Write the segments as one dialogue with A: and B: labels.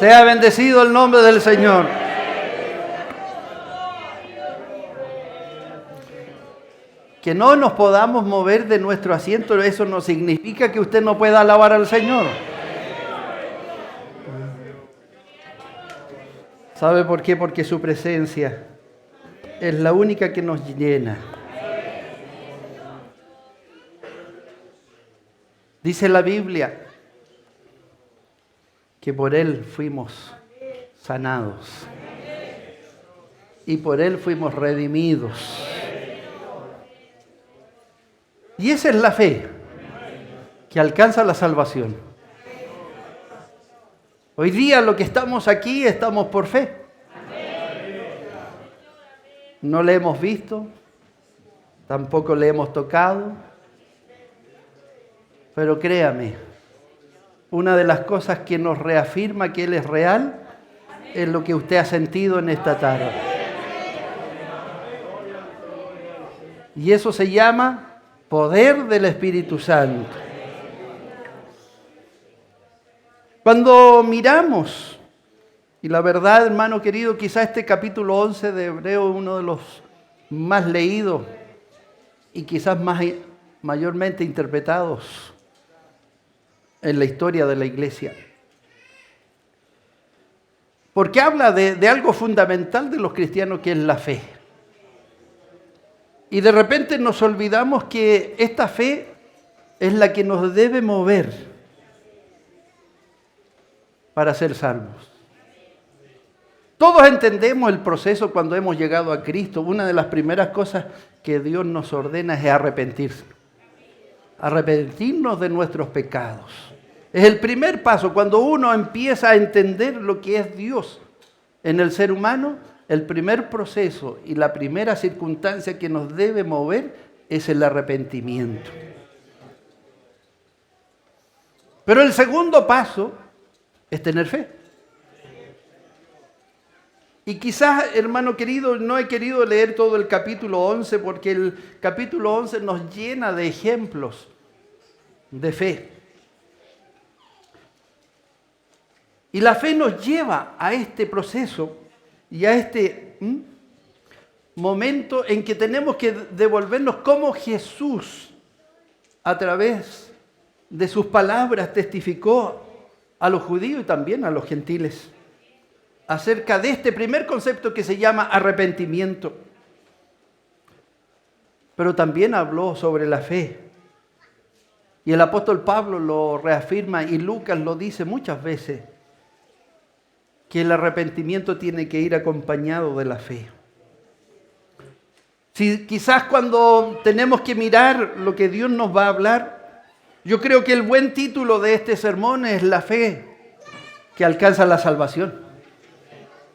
A: Sea bendecido el nombre del Señor. Que no nos podamos mover de nuestro asiento, eso no significa que usted no pueda alabar al Señor. ¿Sabe por qué? Porque su presencia es la única que nos llena. Dice la Biblia que por Él fuimos sanados y por Él fuimos redimidos. Y esa es la fe que alcanza la salvación. Hoy día lo que estamos aquí, estamos por fe. No le hemos visto, tampoco le hemos tocado, pero créame, una de las cosas que nos reafirma que Él es real es lo que usted ha sentido en esta tarde. Y eso se llama poder del Espíritu Santo. Cuando miramos, y la verdad, hermano querido, quizá este capítulo 11 de Hebreo es uno de los más leídos y quizás mayormente interpretados en la historia de la iglesia. Porque habla de algo fundamental de los cristianos, que es la fe. Y de repente nos olvidamos que esta fe es la que nos debe mover para ser salvos. Todos entendemos el proceso cuando hemos llegado a Cristo. Una de las primeras cosas que Dios nos ordena es arrepentirse. Arrepentirnos de nuestros pecados. Es el primer paso. Cuando uno empieza a entender lo que es Dios en el ser humano, el primer proceso y la primera circunstancia que nos debe mover es el arrepentimiento. Pero el segundo paso es tener fe. Y quizás, hermano querido, no he querido leer todo el capítulo 11 porque el capítulo 11 nos llena de ejemplos de fe. Y la fe nos lleva a este proceso y a este momento en que tenemos que devolvernos como Jesús, a través de sus palabras, testificó a los judíos y también a los gentiles acerca de este primer concepto que se llama arrepentimiento. Pero también habló sobre la fe. Y el apóstol Pablo lo reafirma y Lucas lo dice muchas veces, que el arrepentimiento tiene que ir acompañado de la fe. Si quizás cuando tenemos que mirar lo que Dios nos va a hablar, yo creo que el buen título de este sermón es la fe que alcanza la salvación.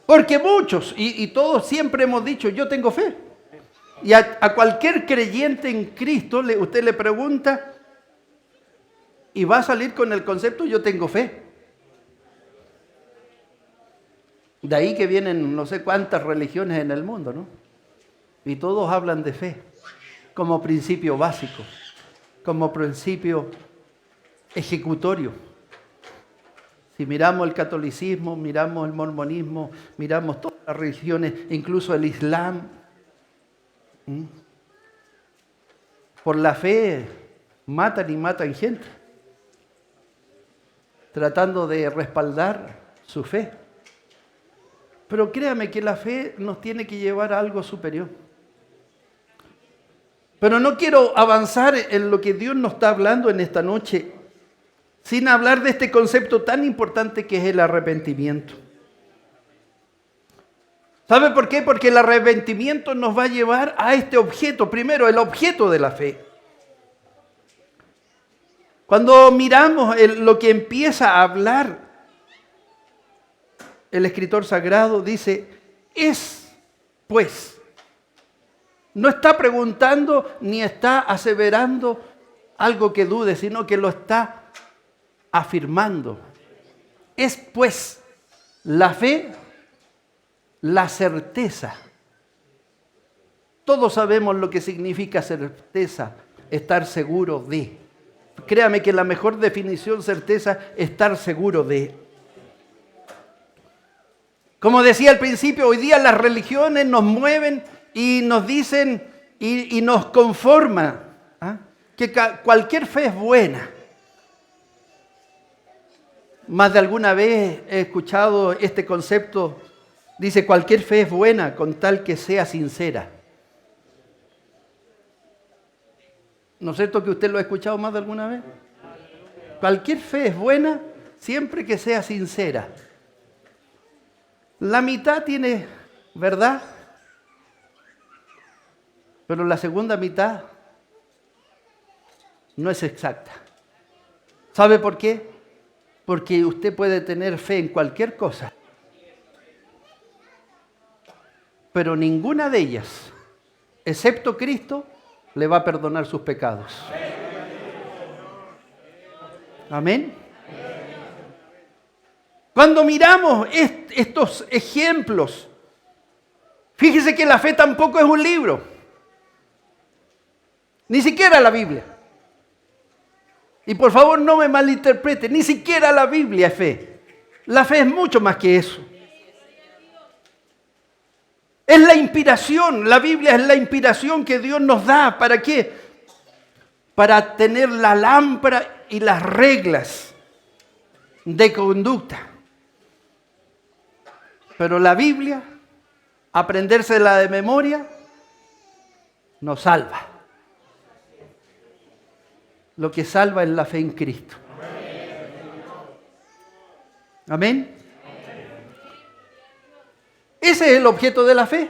A: Porque muchos, y todos siempre hemos dicho, yo tengo fe. Y a cualquier creyente en Cristo, usted le pregunta y va a salir con el concepto, yo tengo fe. De ahí que vienen no sé cuántas religiones en el mundo, ¿no? Y todos hablan de fe como principio básico, como principio ejecutorio. Si miramos el catolicismo, miramos el mormonismo, miramos todas las religiones, incluso el Islam, por la fe matan y matan gente, tratando de respaldar su fe. Pero créame que la fe nos tiene que llevar a algo superior. Pero no quiero avanzar en lo que Dios nos está hablando en esta noche sin hablar de este concepto tan importante que es el arrepentimiento. ¿Sabe por qué? Porque el arrepentimiento nos va a llevar a este objeto. Primero, el objeto de la fe. Cuando miramos lo que empieza a hablar el escritor sagrado, dice, pues. No está preguntando ni está aseverando algo que dude, sino que lo está afirmando. Es pues la fe, la certeza. Todos sabemos lo que significa certeza, estar seguro de. Créame que la mejor definición, certeza, estar seguro de. Como decía al principio, hoy día las religiones nos mueven y nos dicen y nos conforman, ¿ah?, que cualquier fe es buena. Más de alguna vez he escuchado este concepto, dice cualquier fe es buena con tal que sea sincera. ¿No es cierto que usted lo ha escuchado más de alguna vez? Cualquier fe es buena siempre que sea sincera. La mitad tiene verdad, pero la segunda mitad no es exacta. ¿Sabe por qué? Porque usted puede tener fe en cualquier cosa, pero ninguna de ellas, excepto Cristo, le va a perdonar sus pecados. Amén. Cuando miramos estos ejemplos, fíjese que la fe tampoco es un libro, ni siquiera la Biblia. Y por favor no me malinterprete, ni siquiera la Biblia es fe. La fe es mucho más que eso. Es la inspiración, la Biblia es la inspiración que Dios nos da. ¿Para qué? Para tener la lámpara y las reglas de conducta. Pero la Biblia, aprendérsela de memoria, nos salva. Lo que salva es la fe en Cristo. Amén. Ese es el objeto de la fe.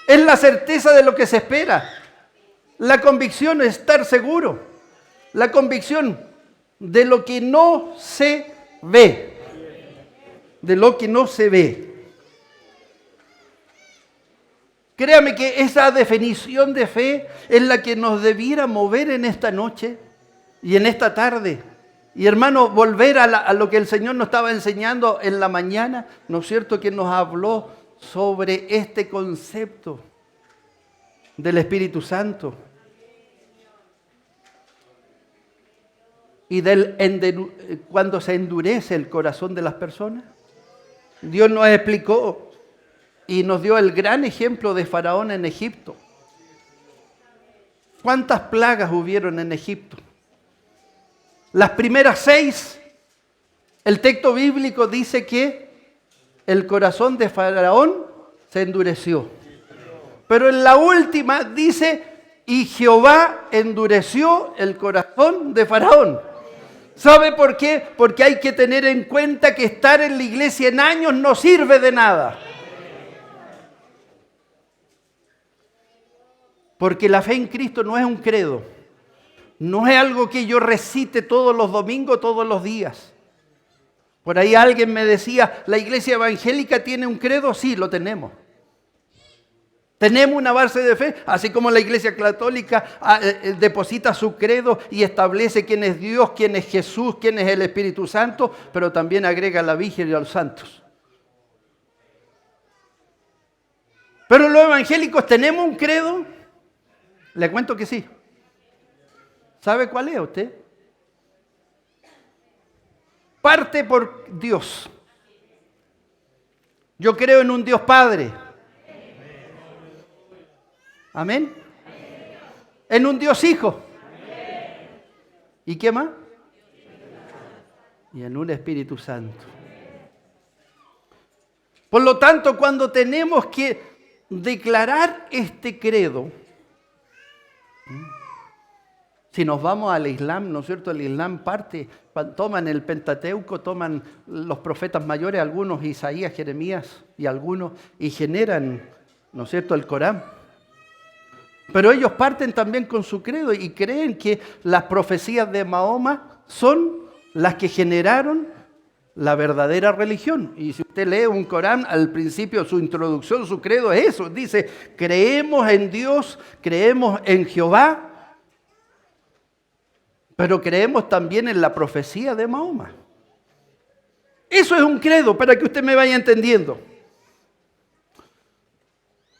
A: Es la certeza de lo que se espera. La convicción es estar seguro. La convicción de lo que no se ve. De lo que no se ve. Créame que esa definición de fe es la que nos debiera mover en esta noche y en esta tarde. Y hermano, volver a lo que el Señor nos estaba enseñando en la mañana, ¿no es cierto? Que nos habló sobre este concepto del Espíritu Santo. Y cuando se endurece el corazón de las personas. Dios nos explicó y nos dio el gran ejemplo de Faraón en Egipto. ¿Cuántas plagas hubieron en Egipto? Las primeras 6, el texto bíblico dice que el corazón de Faraón se endureció. Pero en la última dice, y Jehová endureció el corazón de Faraón. ¿Sabe por qué? Porque hay que tener en cuenta que estar en la iglesia en años no sirve de nada. Porque la fe en Cristo no es un credo. No es algo que yo recite todos los domingos, todos los días. Por ahí alguien me decía, ¿la iglesia evangélica tiene un credo? Sí, lo tenemos. Tenemos una base de fe, así como la iglesia católica deposita su credo y establece quién es Dios, quién es Jesús, quién es el Espíritu Santo, pero también agrega a la Virgen y a los santos. Pero los evangélicos tenemos un credo. Le cuento que sí. ¿Sabe cuál es usted? Parte por Dios. Yo creo en un Dios Padre. Amén. En un Dios Hijo. ¿Y qué más? Y en un Espíritu Santo. Por lo tanto, cuando tenemos que declarar este credo, si nos vamos al Islam, ¿no es cierto? El Islam toman el Pentateuco, toman los profetas mayores, algunos Isaías, Jeremías y algunos, y generan, ¿no es cierto?, el Corán. Pero ellos parten también con su credo y creen que las profecías de Mahoma son las que generaron la verdadera religión. Y si usted lee un Corán, al principio su introducción, su credo es eso. Dice, creemos en Dios, creemos en Jehová, pero creemos también en la profecía de Mahoma. Eso es un credo, para que usted me vaya entendiendo.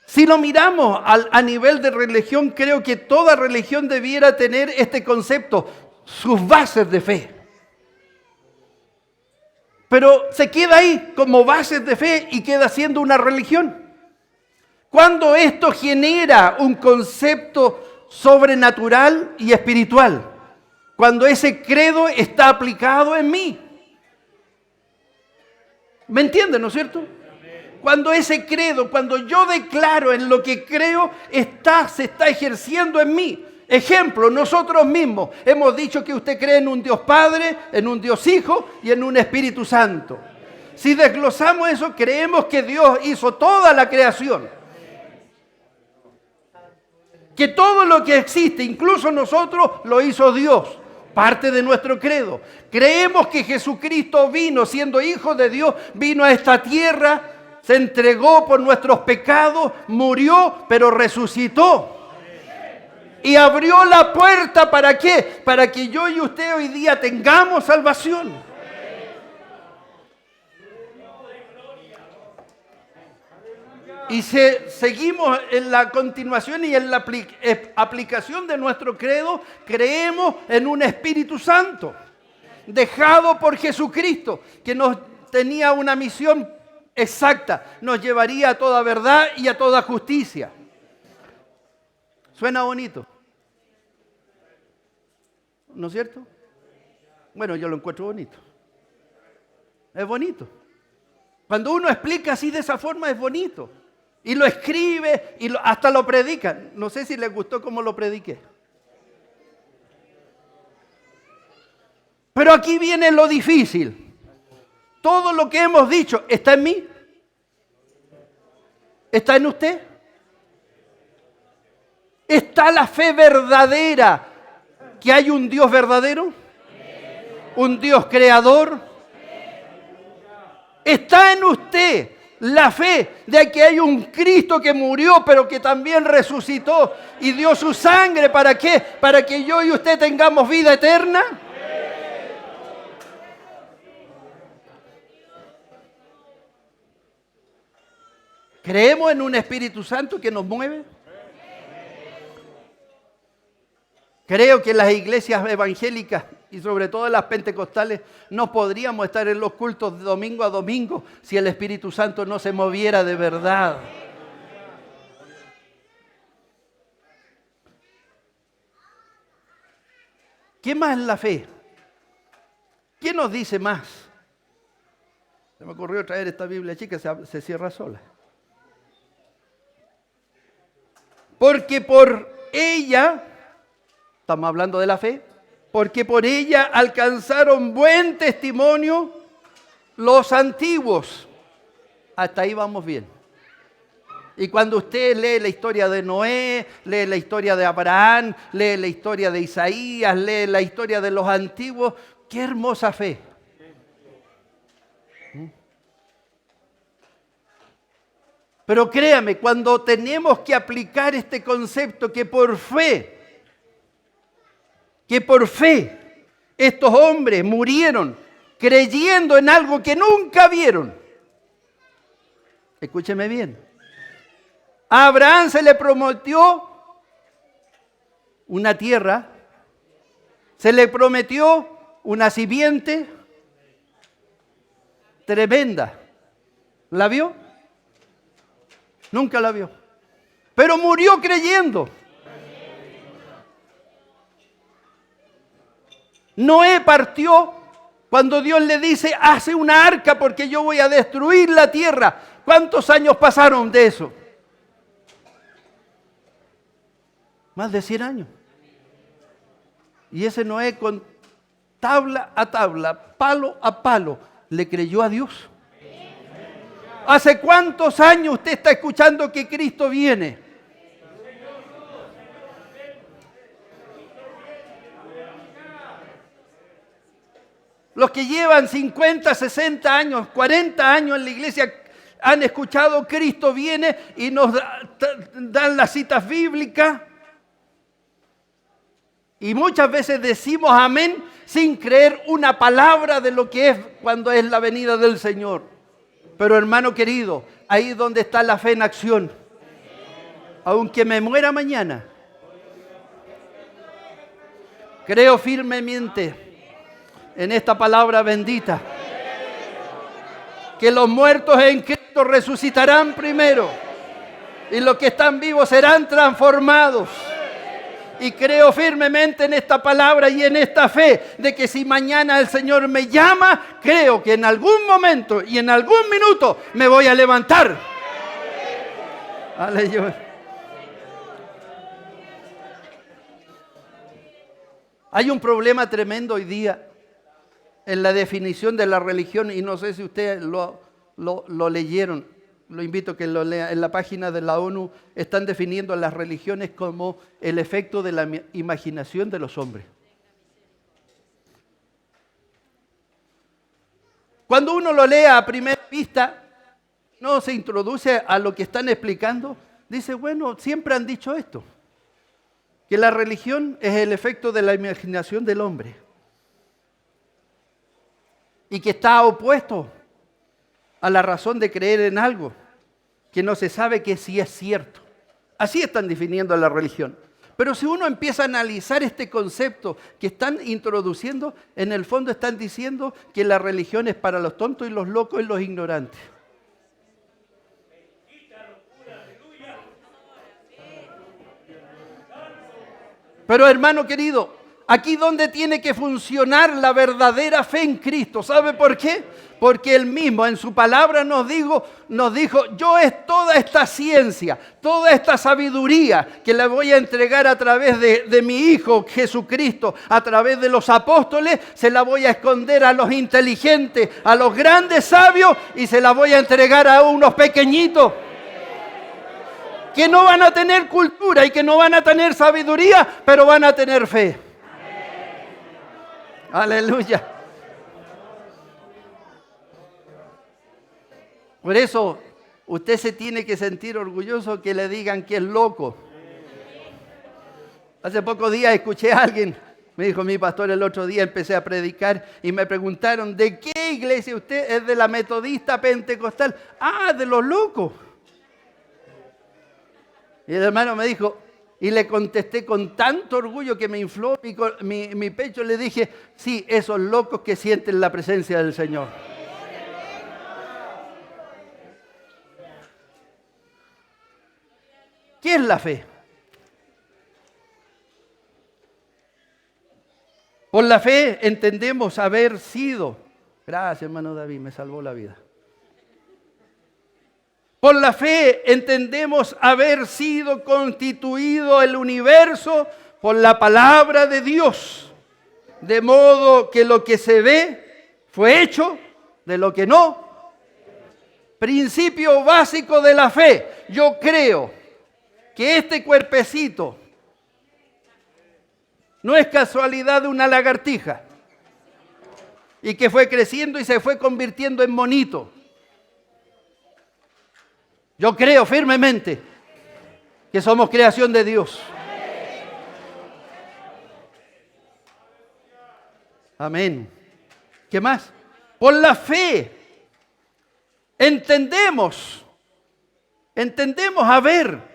A: Si lo miramos a nivel de religión, creo que toda religión debiera tener este concepto, sus bases de fe. Pero se queda ahí como bases de fe y queda siendo una religión. Cuando esto genera un concepto sobrenatural y espiritual, cuando ese credo está aplicado en mí. ¿Me entienden, no es cierto? Cuando ese credo, cuando yo declaro en lo que creo, se está ejerciendo en mí. Ejemplo, nosotros mismos hemos dicho que usted cree en un Dios Padre, en un Dios Hijo y en un Espíritu Santo. Si desglosamos eso, creemos que Dios hizo toda la creación. Que todo lo que existe, incluso nosotros, lo hizo Dios. Parte de nuestro credo. Creemos que Jesucristo vino, siendo Hijo de Dios, vino a esta tierra, se entregó por nuestros pecados, murió, pero resucitó. Y abrió la puerta, ¿para qué? Para que yo y usted hoy día tengamos salvación. Y seguimos en la continuación y en la aplicación de nuestro credo, creemos en un Espíritu Santo, dejado por Jesucristo, que nos tenía una misión exacta, nos llevaría a toda verdad y a toda justicia. Suena bonito, ¿no es cierto? Bueno, yo lo encuentro bonito. Es bonito. Cuando uno explica así de esa forma es bonito. Y lo escribe y hasta lo predica. No sé si les gustó cómo lo prediqué. Pero aquí viene lo difícil. Todo lo que hemos dicho está en mí. ¿Está en usted? ¿Está la fe verdadera que hay un Dios verdadero? ¿Un Dios creador? ¿Está en usted la fe de que hay un Cristo que murió pero que también resucitó y dio su sangre? ¿Para qué? ¿Para que yo y usted tengamos vida eterna? ¿Creemos en un Espíritu Santo que nos mueve? Creo que las iglesias evangélicas y sobre todo las pentecostales no podríamos estar en los cultos de domingo a domingo si el Espíritu Santo no se moviera de verdad. ¿Qué más es la fe? ¿Qué nos dice más? Se me ocurrió traer esta Biblia chica, se cierra sola. Porque por ella, estamos hablando de la fe, porque por ella alcanzaron buen testimonio los antiguos. Hasta ahí vamos bien. Y cuando usted lee la historia de Noé, lee la historia de Abraham, lee la historia de Isaías, lee la historia de los antiguos, qué hermosa fe. Pero créame, cuando tenemos que aplicar este concepto que por fe estos hombres murieron creyendo en algo que nunca vieron. Escúcheme bien. A Abraham se le prometió una tierra, se le prometió una simiente tremenda. ¿La vio? Nunca la vio. Pero murió creyendo. Noé partió cuando Dios le dice, hace una arca porque yo voy a destruir la tierra. ¿Cuántos años pasaron de eso? Más de 100 años. Y ese Noé con tabla a tabla, palo a palo, le creyó a Dios. ¿Hace cuántos años usted está escuchando que Cristo viene? Los que llevan 50, 60 años, 40 años en la iglesia han escuchado Cristo viene y nos dan las citas bíblicas. Y muchas veces decimos amén sin creer una palabra de lo que es cuando es la venida del Señor. Pero hermano querido, ahí es donde está la fe en acción. Aunque me muera mañana, creo firmemente en esta palabra bendita. que los muertos en Cristo resucitarán primero y los que están vivos serán transformados. Y creo firmemente en esta palabra y en esta fe de que si mañana el Señor me llama, creo que en algún momento y en algún minuto me voy a levantar. Aleluya. Hay un problema tremendo hoy día en la definición de la religión y no sé si ustedes lo leyeron. Lo invito a que lo lean. En la página de la ONU están definiendo las religiones como el efecto de la imaginación de los hombres. Cuando uno lo lee a primera vista, no se introduce a lo que están explicando, dice, bueno, siempre han dicho esto, que la religión es el efecto de la imaginación del hombre y que está opuesto a la razón de creer en algo que no se sabe que sí es cierto. Así están definiendo la religión. Pero si uno empieza a analizar este concepto que están introduciendo, en el fondo están diciendo que la religión es para los tontos y los locos y los ignorantes. Pero hermano querido, aquí donde tiene que funcionar la verdadera fe en Cristo. ¿Sabe por qué? Porque Él mismo en su palabra nos dijo, yo es toda esta ciencia, toda esta sabiduría que le voy a entregar a través de mi Hijo Jesucristo, a través de los apóstoles, se la voy a esconder a los inteligentes, a los grandes sabios y se la voy a entregar a unos pequeñitos que no van a tener cultura y que no van a tener sabiduría, pero van a tener fe. Aleluya. Por eso usted se tiene que sentir orgulloso que le digan que es loco. Hace pocos días escuché a alguien, me dijo mi pastor el otro día, empecé a predicar y me preguntaron, ¿de qué iglesia usted? ¿Es de la metodista pentecostal? Ah, de los locos. Y el hermano me dijo, y le contesté con tanto orgullo que me infló mi pecho, le dije, sí, esos locos que sienten la presencia del Señor. ¿Qué es la fe? Por la fe entendemos haber sido. Gracias, hermano David, me salvó la vida. Por la fe entendemos haber sido constituido el universo por la palabra de Dios. De modo que lo que se ve fue hecho de lo que no. Principio básico de la fe. Yo creo que este cuerpecito no es casualidad de una lagartija y que fue creciendo y se fue convirtiendo en monito. Yo creo firmemente que somos creación de Dios. Amén. ¿Qué más? Por la fe entendemos haber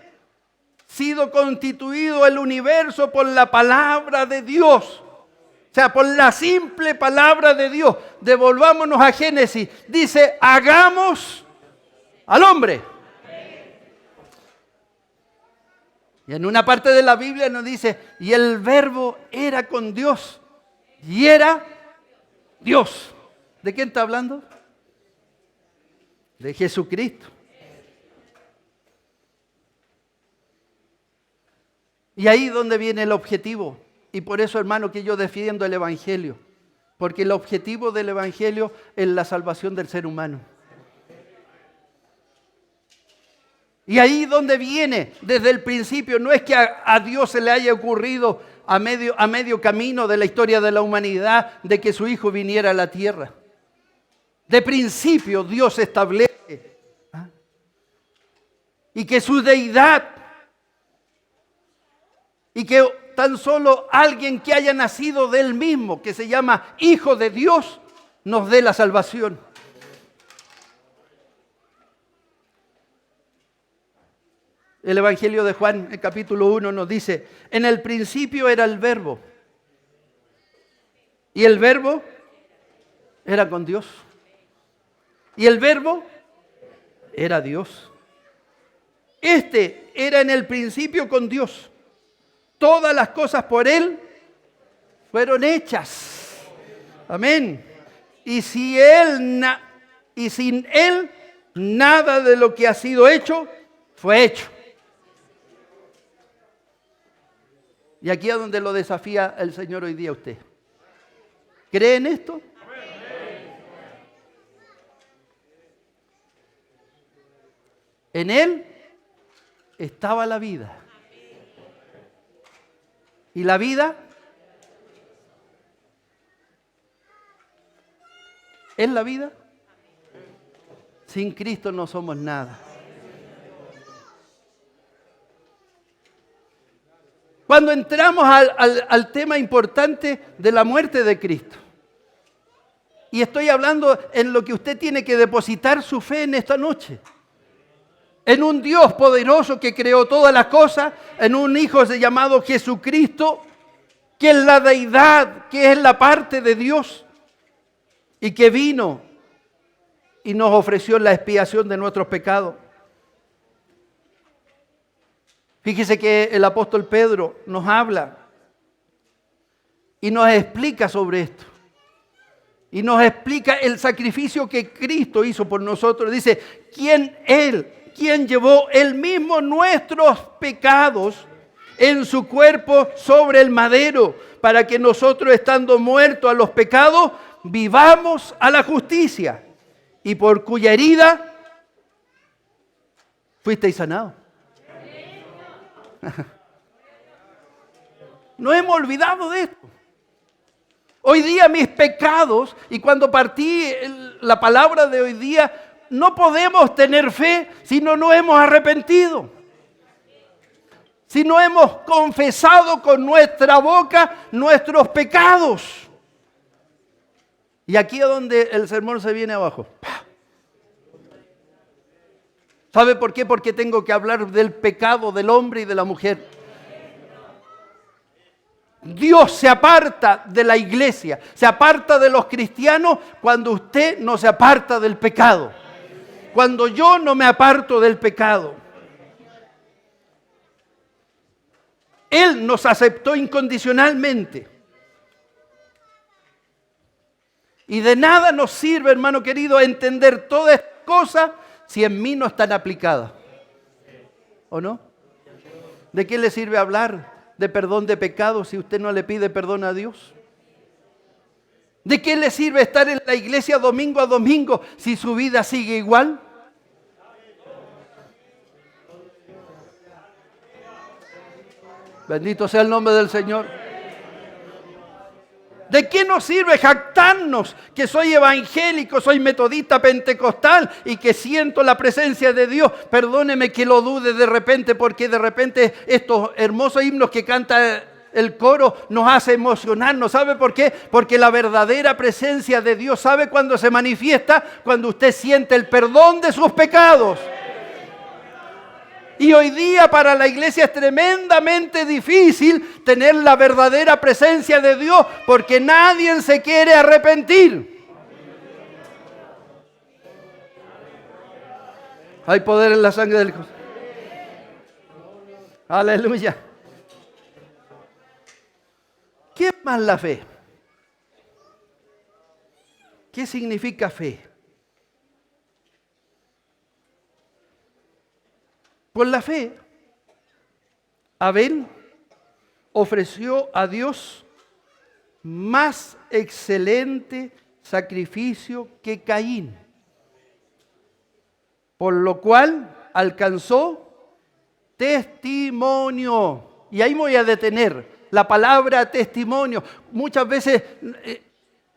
A: sido constituido el universo por la palabra de Dios. O sea, por la simple palabra de Dios. Devolvámonos a Génesis. Dice, hagamos al hombre. Y en una parte de la Biblia nos dice, y el verbo era con Dios, y era Dios. ¿De quién está hablando? De Jesucristo. Y ahí es donde viene el objetivo. Y por eso, hermano, que yo defiendo el Evangelio. Porque el objetivo del Evangelio es la salvación del ser humano. Y ahí donde viene, desde el principio, no es que a Dios se le haya ocurrido a medio camino de la historia de la humanidad de que su Hijo viniera a la tierra. De principio Dios establece y que su deidad y que tan solo alguien que haya nacido de Él mismo, que se llama Hijo de Dios, nos dé la salvación. El Evangelio de Juan, el capítulo 1, nos dice, en el principio era el Verbo, y el Verbo era con Dios. Y el verbo era Dios. Este era en el principio con Dios. Todas las cosas por Él fueron hechas. Amén. Y sin Él, nada de lo que ha sido hecho, fue hecho. Y aquí es donde lo desafía el Señor hoy día a usted. ¿Cree en esto? En Él estaba la vida. ¿Y la vida? ¿Es la vida? Sin Cristo no somos nada. Cuando entramos al tema importante de la muerte de Cristo, y estoy hablando en lo que usted tiene que depositar su fe en esta noche, en un Dios poderoso que creó todas las cosas, en un Hijo llamado Jesucristo, que es la deidad, que es la parte de Dios, y que vino y nos ofreció la expiación de nuestros pecados. Fíjese que el apóstol Pedro nos habla y nos explica sobre esto. Y nos explica el sacrificio que Cristo hizo por nosotros. Dice, ¿quién llevó él mismo nuestros pecados en su cuerpo sobre el madero, para que nosotros, estando muertos a los pecados, vivamos a la justicia, y por cuya herida fuisteis sanados? No hemos olvidado de esto. Hoy día mis pecados, y cuando partí la palabra de hoy día, no podemos tener fe si no nos hemos arrepentido. Si no hemos confesado con nuestra boca nuestros pecados. Y aquí es donde el sermón se viene abajo. ¿Sabe por qué? Porque tengo que hablar del pecado del hombre y de la mujer. Dios se aparta de la iglesia, se aparta de los cristianos cuando usted no se aparta del pecado. Cuando yo no me aparto del pecado. Él nos aceptó incondicionalmente. Y de nada nos sirve, hermano querido, entender todas estas cosas si en mí no están aplicadas. ¿O no? ¿De qué le sirve hablar de perdón de pecados si usted no le pide perdón a Dios? ¿De qué le sirve estar en la iglesia domingo a domingo si su vida sigue igual? Bendito sea el nombre del Señor. ¿De qué nos sirve jactarnos que soy evangélico, soy metodista pentecostal y que siento la presencia de Dios? Perdóneme que lo dude de repente, porque de repente estos hermosos himnos que canta el coro nos hace emocionarnos. ¿Sabe por qué? Porque la verdadera presencia de Dios, ¿sabe cuándo se manifiesta? Cuando usted siente el perdón de sus pecados. Y hoy día para la iglesia es tremendamente difícil tener la verdadera presencia de Dios porque nadie se quiere arrepentir. Hay poder en la sangre del Cordero. Aleluya. ¿Qué es más la fe? ¿Qué significa fe? Por la fe, Abel ofreció a Dios más excelente sacrificio que Caín, por lo cual alcanzó testimonio. Y ahí me voy a detener. La palabra testimonio. Muchas veces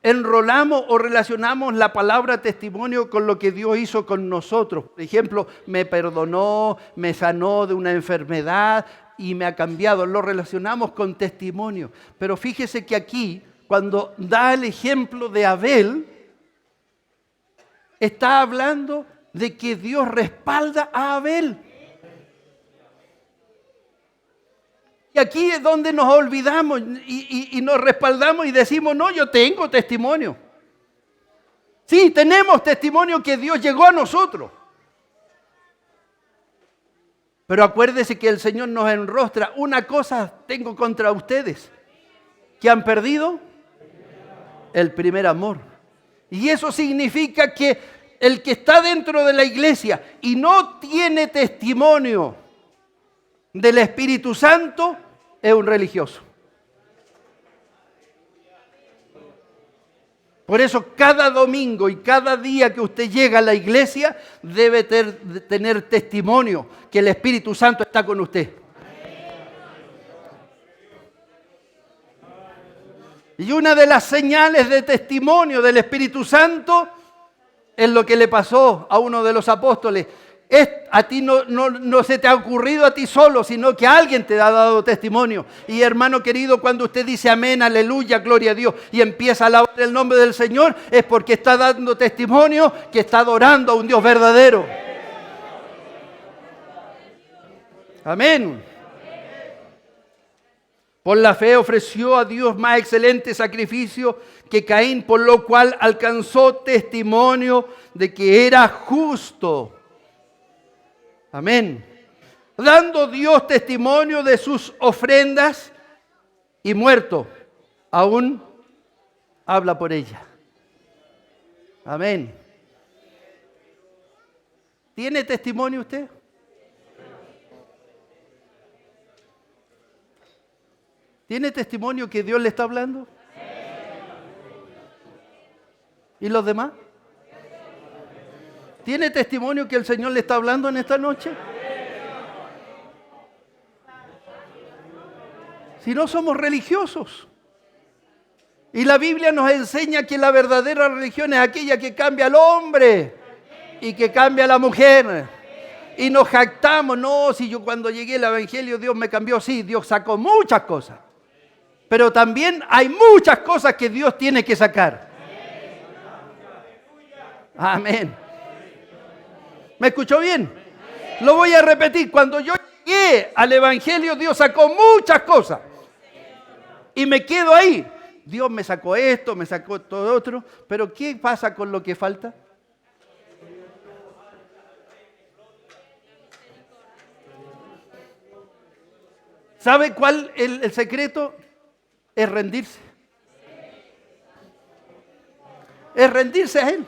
A: enrolamos o relacionamos la palabra testimonio con lo que Dios hizo con nosotros. Por ejemplo, me perdonó, me sanó de una enfermedad y me ha cambiado. Lo relacionamos con testimonio. Pero fíjese que aquí, cuando da el ejemplo de Abel, está hablando de que Dios respalda a Abel. Y aquí es donde nos olvidamos y nos respaldamos y decimos, no, yo tengo testimonio. Sí, tenemos testimonio que Dios llegó a nosotros. Pero acuérdese que el Señor nos enrostra. Una cosa tengo contra ustedes, que han perdido el primer amor. Y eso significa que el que está dentro de la iglesia y no tiene testimonio del Espíritu Santo es un religioso. Por eso cada domingo y cada día que usted llega a la iglesia debe tener testimonio que el Espíritu Santo está con usted. Y una de las señales de testimonio del Espíritu Santo es lo que le pasó a uno de los apóstoles. A ti no se te ha ocurrido a ti solo, sino que alguien te ha dado testimonio. Y hermano querido, cuando usted dice amén, aleluya, gloria a Dios, y empieza a alabar el nombre del Señor, es porque está dando testimonio que está adorando a un Dios verdadero. Amén. Por la fe ofreció a Dios más excelente sacrificio que Caín, por lo cual alcanzó testimonio de que era justo. Amén. Dando Dios testimonio de sus ofrendas y muerto, aún habla por ella. Amén. ¿Tiene testimonio usted? ¿Tiene testimonio que Dios le está hablando? ¿Y los demás? ¿Tiene testimonio que el Señor le está hablando en esta noche? Si no, somos religiosos. Y la Biblia nos enseña que la verdadera religión es aquella que cambia al hombre y que cambia a la mujer. Y nos jactamos, no, si yo cuando llegué al Evangelio Dios me cambió. Sí, Dios sacó muchas cosas. Pero también hay muchas cosas que Dios tiene que sacar. Amén. ¿Me escuchó bien? Lo voy a repetir. Cuando yo llegué al Evangelio, Dios sacó muchas cosas. Y me quedo ahí. Dios me sacó esto, me sacó todo otro. Pero ¿qué pasa con lo que falta? ¿Sabe cuál es el secreto? Es rendirse. Es rendirse a Él.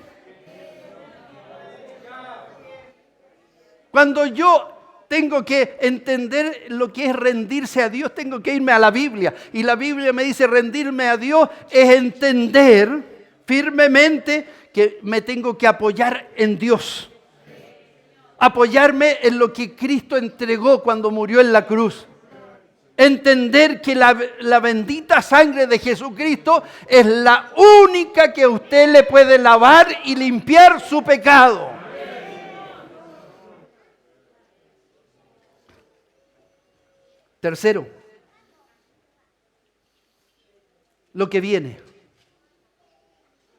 A: Cuando yo tengo que entender lo que es rendirse a Dios, tengo que irme a la Biblia. Y la Biblia me dice rendirme a Dios es entender firmemente que me tengo que apoyar en Dios. Apoyarme en lo que Cristo entregó cuando murió en la cruz. Entender que la bendita sangre de Jesucristo es la única que a usted le puede lavar y limpiar su pecado. Tercero, lo que viene.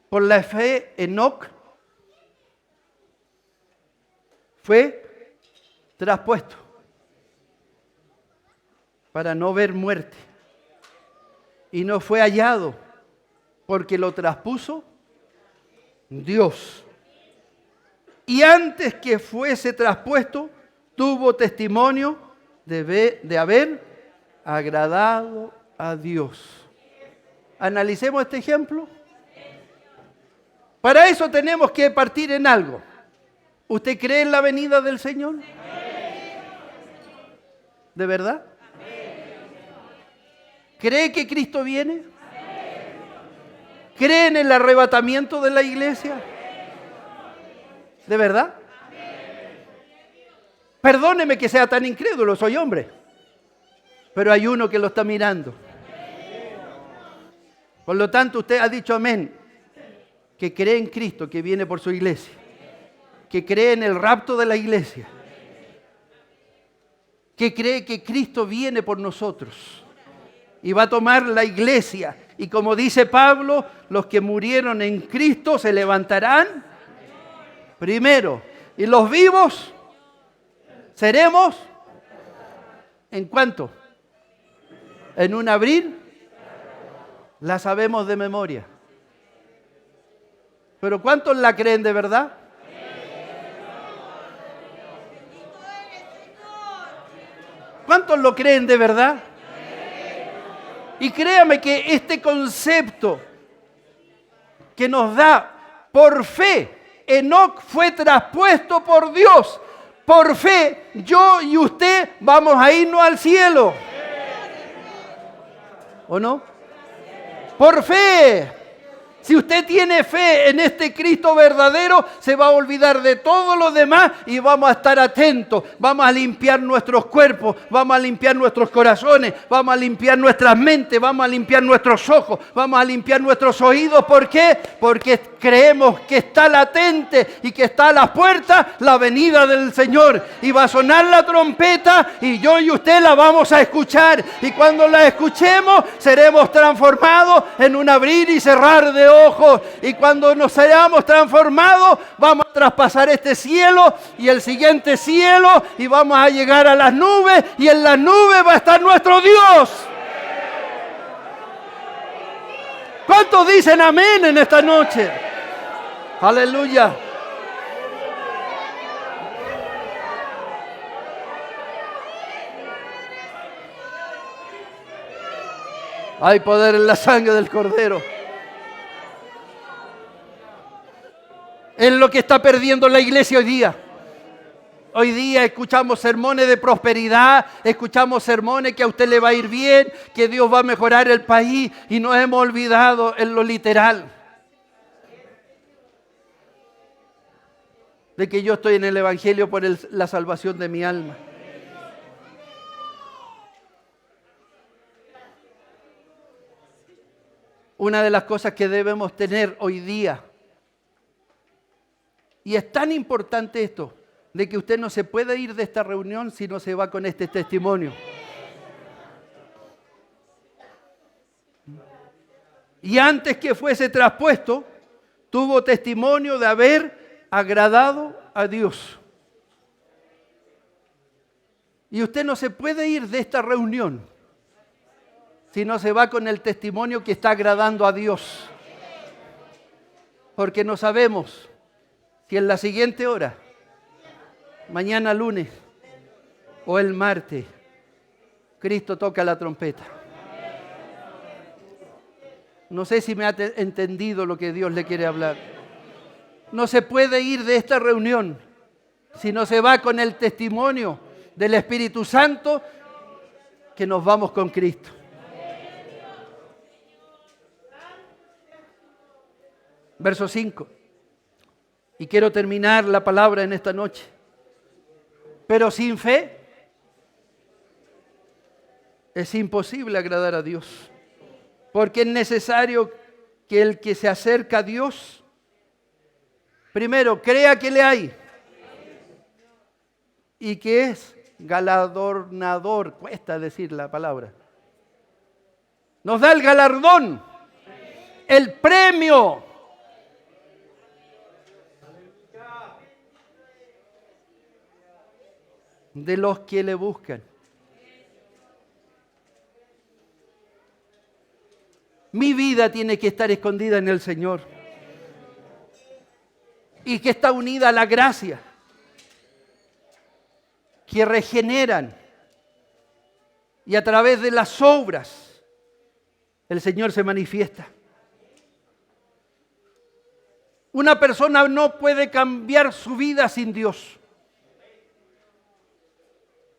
A: Por la fe, Enoc fue traspuesto para no ver muerte. Y no fue hallado porque lo traspuso Dios. Y antes que fuese traspuesto, tuvo testimonio de haber agradado a Dios. Analicemos este ejemplo. Para eso tenemos que partir en algo. ¿Usted cree en la venida del Señor? ¿De verdad? ¿Cree que Cristo viene? ¿Cree en el arrebatamiento de la iglesia? ¿De verdad? Perdóneme que sea tan incrédulo, soy hombre. Pero hay uno que lo está mirando. Por lo tanto, usted ha dicho amén. Que cree en Cristo, que viene por su iglesia. Que cree en el rapto de la iglesia. Que cree que Cristo viene por nosotros. Y va a tomar la iglesia. Y como dice Pablo, los que murieron en Cristo se levantarán primero. Y los vivos seremos, ¿en cuánto? En un abrir, la sabemos de memoria. Pero ¿cuántos la creen de verdad? ¿Cuántos lo creen de verdad? Y créame que este concepto que nos da por fe, Enoc fue traspuesto por Dios. Por fe, yo y usted vamos a irnos al cielo. ¿O no? Por fe. Si usted tiene fe en este Cristo verdadero, se va a olvidar de todo lo demás y vamos a estar atentos. Vamos a limpiar nuestros cuerpos, vamos a limpiar nuestros corazones, vamos a limpiar nuestras mentes, vamos a limpiar nuestros ojos, vamos a limpiar nuestros oídos. ¿Por qué? Porque creemos que está latente y que está a las puertas la venida del Señor. Y va a sonar la trompeta y yo y usted la vamos a escuchar. Y cuando la escuchemos, seremos transformados en un abrir y cerrar de ojos, y cuando nos hayamos transformado vamos a traspasar este cielo y el siguiente cielo y vamos a llegar a las nubes, y en las nubes va a estar nuestro Dios. ¿Cuántos dicen amén en esta noche? Aleluya. Hay poder en la sangre del Cordero. Es lo que está perdiendo la iglesia hoy día. Hoy día escuchamos sermones de prosperidad, escuchamos sermones que a usted le va a ir bien, que Dios va a mejorar el país, y nos hemos olvidado en lo literal de que yo estoy en el Evangelio por la salvación de mi alma. Una de las cosas que debemos tener hoy día, y es tan importante esto, de que usted no se puede ir de esta reunión si no se va con este testimonio. Y antes que fuese traspuesto, tuvo testimonio de haber agradado a Dios. Y usted no se puede ir de esta reunión si no se va con el testimonio que está agradando a Dios. Porque no sabemos si en la siguiente hora, mañana lunes o el martes, Cristo toca la trompeta. No sé si me ha entendido lo que Dios le quiere hablar. No se puede ir de esta reunión si no se va con el testimonio del Espíritu Santo que nos vamos con Cristo. Verso 5. Y quiero terminar la palabra en esta noche. Pero sin fe es imposible agradar a Dios. Porque es necesario que el que se acerca a Dios, primero, crea que le hay. Y que es galardonador. Cuesta decir la palabra. Nos da el galardón, el premio. De los que le buscan. Mi vida tiene que estar escondida en el Señor. Y que está unida a la gracia. Que regeneran. Y a través de las obras, el Señor se manifiesta. Una persona no puede cambiar su vida sin Dios.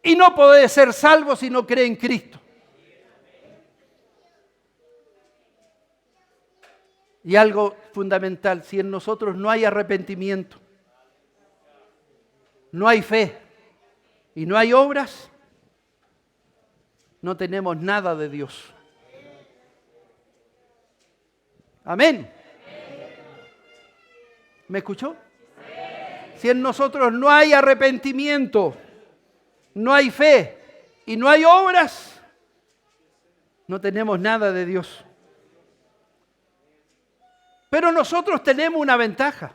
A: Y no puede ser salvo si no cree en Cristo. Y algo fundamental, si en nosotros no hay arrepentimiento, no hay fe y no hay obras, no tenemos nada de Dios. Amén. ¿Me escuchó? Si en nosotros no hay arrepentimiento, no hay fe y no hay obras, no tenemos nada de Dios. Pero nosotros tenemos una ventaja.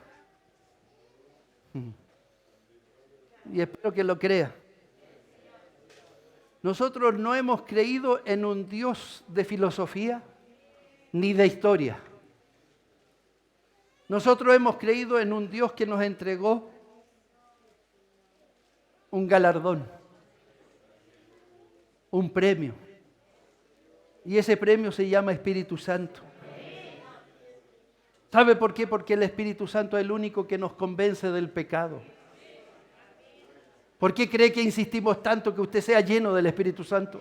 A: Y espero que lo crea. Nosotros no hemos creído en un Dios de filosofía ni de historia. Nosotros hemos creído en un Dios que nos entregó un galardón, un premio. Y ese premio se llama Espíritu Santo. ¿Sabe por qué? Porque el Espíritu Santo es el único que nos convence del pecado. ¿Por qué cree que insistimos tanto que usted sea lleno del Espíritu Santo?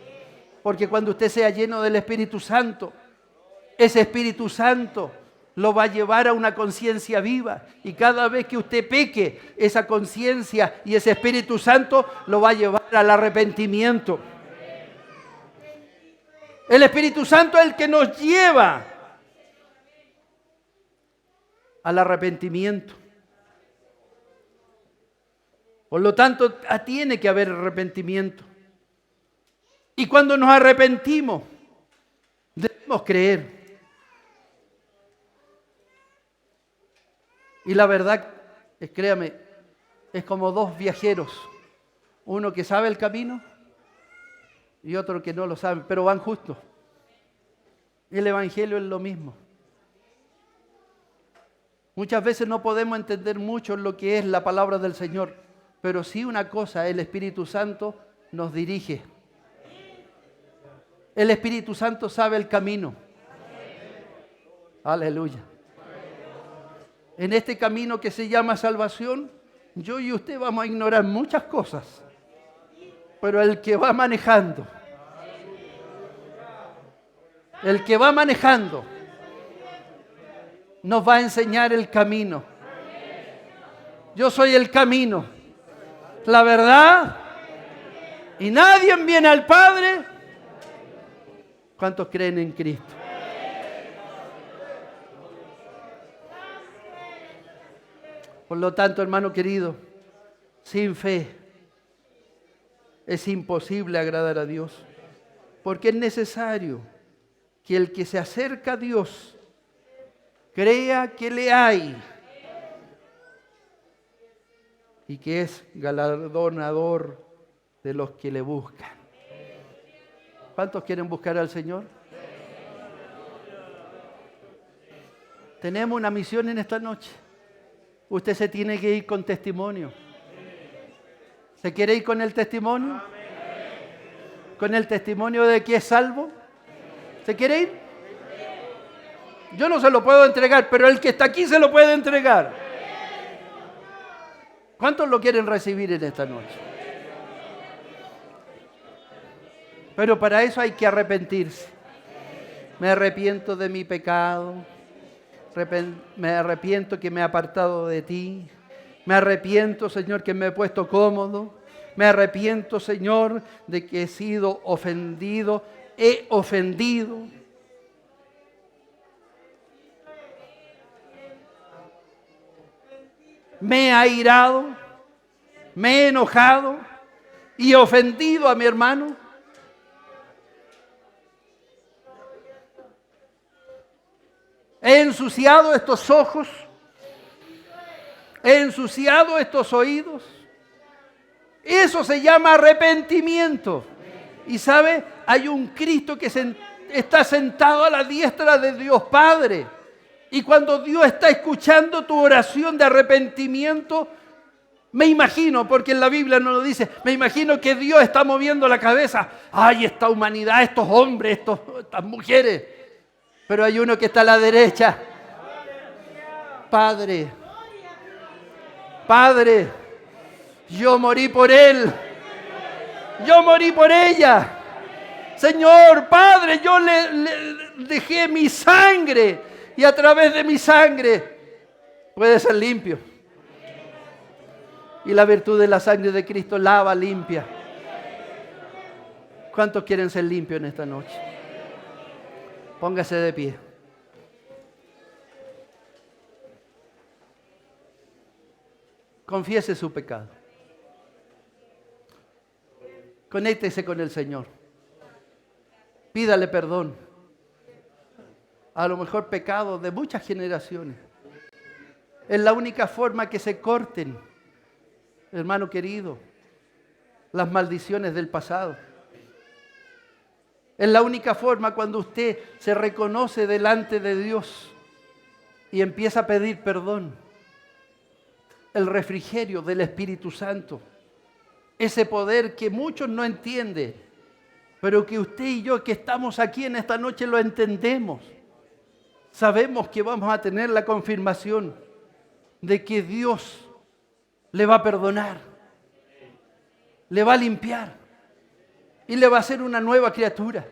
A: Porque cuando usted sea lleno del Espíritu Santo, ese Espíritu Santo lo va a llevar a una conciencia viva. Y cada vez que usted peque, esa conciencia y ese Espíritu Santo lo va a llevar al arrepentimiento. El Espíritu Santo es el que nos lleva al arrepentimiento. Por lo tanto, tiene que haber arrepentimiento. Y cuando nos arrepentimos, debemos creer. Y la verdad, créame, es como dos viajeros. Uno que sabe el camino y otro que no lo sabe, pero van justos. El Evangelio es lo mismo. Muchas veces no podemos entender mucho lo que es la palabra del Señor, pero sí una cosa, el Espíritu Santo nos dirige. El Espíritu Santo sabe el camino. Aleluya. En este camino que se llama salvación, yo y usted vamos a ignorar muchas cosas, pero el que va manejando, nos va a enseñar el camino. Yo soy el camino, la verdad, y nadie viene al Padre. ¿Cuántos creen en Cristo? Por lo tanto, hermano querido, sin fe es imposible agradar a Dios, porque es necesario que el que se acerca a Dios crea que le hay y que es galardonador de los que le buscan. ¿Cuántos quieren buscar al Señor? Tenemos una misión en esta noche. Usted se tiene que ir con testimonio. ¿Se quiere ir con el testimonio? ¿Con el testimonio de que es salvo? ¿Se quiere ir? Yo no se lo puedo entregar, pero el que está aquí se lo puede entregar. ¿Cuántos lo quieren recibir en esta noche? Pero para eso hay que arrepentirse. Me arrepiento de mi pecado. Me arrepiento que me he apartado de ti. Me arrepiento, Señor, que me he puesto cómodo. Me arrepiento, Señor, de que he sido ofendido. He ofendido. Me he airado. Me he enojado. Y he ofendido a mi hermano. He ensuciado estos ojos, he ensuciado estos oídos. Eso se llama arrepentimiento. Y sabe, hay un Cristo que está sentado a la diestra de Dios Padre. Y cuando Dios está escuchando tu oración de arrepentimiento, me imagino, porque en la Biblia no lo dice, me imagino que Dios está moviendo la cabeza. Ay, esta humanidad, estos hombres, estas mujeres. Pero hay uno que está a la derecha. Padre, Padre, yo morí por él. Yo morí por ella. Señor, Padre, yo le dejé mi sangre. Y a través de mi sangre puede ser limpio. Y la virtud de la sangre de Cristo lava, limpia. ¿Cuántos quieren ser limpios en esta noche? Póngase de pie. Confiese su pecado. Conéctese con el Señor. Pídale perdón. A lo mejor pecados de muchas generaciones. Es la única forma que se corten, hermano querido, las maldiciones del pasado. Es la única forma cuando usted se reconoce delante de Dios y empieza a pedir perdón. El refrigerio del Espíritu Santo. Ese poder que muchos no entienden, pero que usted y yo que estamos aquí en esta noche lo entendemos. Sabemos que vamos a tener la confirmación de que Dios le va a perdonar, le va a limpiar y le va a hacer una nueva criatura.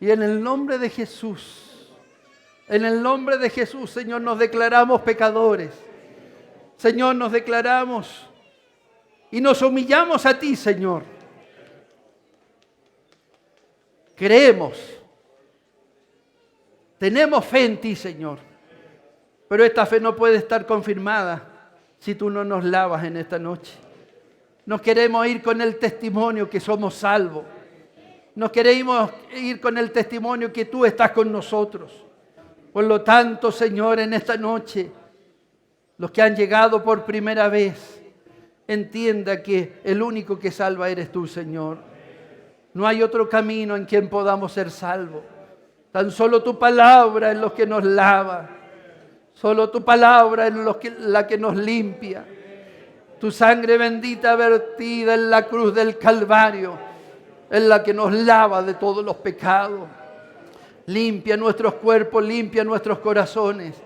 A: Y en el nombre de Jesús, Señor, nos declaramos pecadores. Señor, nos declaramos y nos humillamos a ti, Señor. Creemos, tenemos fe en ti, Señor, pero esta fe no puede estar confirmada si tú no nos lavas en esta noche. Nos queremos ir con el testimonio que somos salvos. Nos queremos ir con el testimonio que tú estás con nosotros. Por lo tanto, Señor, en esta noche, los que han llegado por primera vez, entienda que el único que salva eres tú, Señor. No hay otro camino en quien podamos ser salvos. Tan solo tu palabra es lo que nos lava. Solo tu palabra es la que nos limpia. Tu sangre bendita vertida en la cruz del Calvario es la que nos lava de todos los pecados. Limpia nuestros cuerpos, limpia nuestros corazones.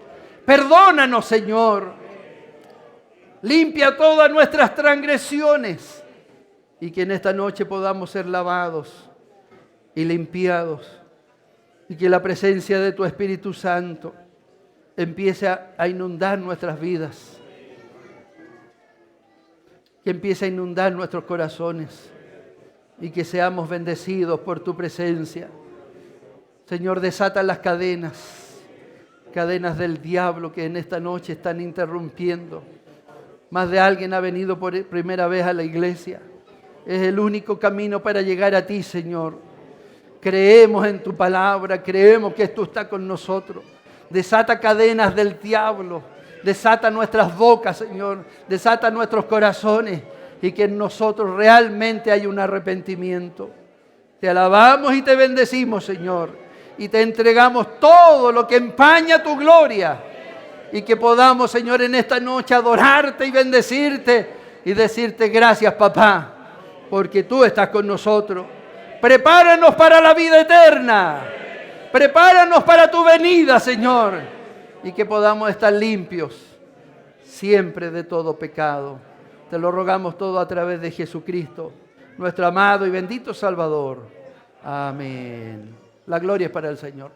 A: Perdónanos, Señor. Limpia todas nuestras transgresiones. Y que en esta noche podamos ser lavados y limpiados. Y que la presencia de tu Espíritu Santo empiece a inundar nuestras vidas. Que empiece a inundar nuestros corazones. Y que seamos bendecidos por tu presencia. Señor, desata las cadenas del diablo que en esta noche están interrumpiendo. Más de alguien ha venido por primera vez a la iglesia. Es el único camino para llegar a ti, Señor. Creemos en tu palabra, creemos que tú estás con nosotros. Desata cadenas del diablo, desata nuestras bocas, Señor, desata nuestros corazones y que en nosotros realmente haya un arrepentimiento. Te alabamos y te bendecimos, Señor, y te entregamos todo lo que empaña tu gloria y que podamos, Señor, en esta noche adorarte y bendecirte y decirte gracias, papá, porque tú estás con nosotros. Prepáranos para la vida eterna. Prepáranos para tu venida, Señor. Y que podamos estar limpios siempre de todo pecado. Te lo rogamos todo a través de Jesucristo, nuestro amado y bendito Salvador. Amén. La gloria es para el Señor.